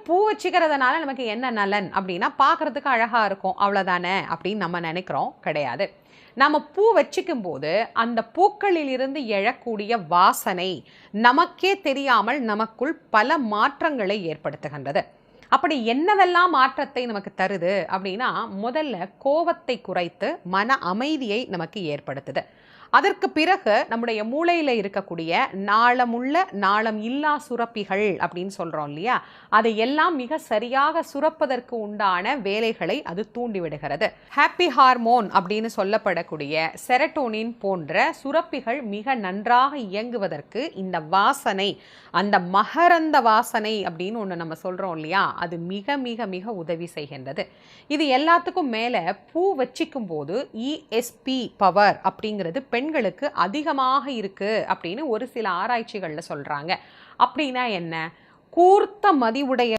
பூ வச்சுக்கிறதுனால நமக்கு என்ன நலன் அப்படின்னா பார்க்கறதுக்கு அழகாக இருக்கும் அவ்வளோதானே அப்படின்னு நம்ம நினைக்கிறோம். கிடையாது. நம்ம பூ வச்சுக்கும் போது அந்த பூக்களில் இருந்து எழக்கூடிய வாசனை நமக்கே தெரியாமல் நமக்குள் பல மாற்றங்களை ஏற்படுத்துகின்றது. அப்படி என்னவெல்லாம் மாற்றத்தை நமக்கு தருது அப்படின்னா, முதல்ல கோபத்தை குறைத்து மன அமைதியை நமக்கு ஏற்படுத்துது. அதற்கு பிறகு நம்முடைய மூளையில் இருக்கக்கூடிய நாளமுள்ள நாளம் இல்லா சுரப்பிகள் அப்படின்னு சொல்கிறோம் இல்லையா, அதை எல்லாம் மிக சரியாக சுரப்பதற்கு உண்டான வேலைகளை அது தூண்டிவிடுகிறது. ஹாப்பி ஹார்மோன் அப்படின்னு சொல்லப்படக்கூடிய செரட்டோனின் போன்ற சுரப்பிகள் மிக நன்றாக இயங்குவதற்கு இந்த வாசனை, அந்த மகரந்த வாசனை அப்படின்னு ஒன்று நம்ம சொல்கிறோம் இல்லையா, அது மிக மிக மிக உதவி செய்கின்றது. இது எல்லாத்துக்கும் மேலே பூ வச்சிக்கும் போது இஎஸ்பி பவர் அப்படிங்கிறது பெண்களுக்கு அதிகமாக இருக்கு அப்படின்னு ஒரு சில ஆராய்ச்சிகளில் சொல்றாங்க. அப்படின்னா என்ன? கூர்த்த மதிவுடைய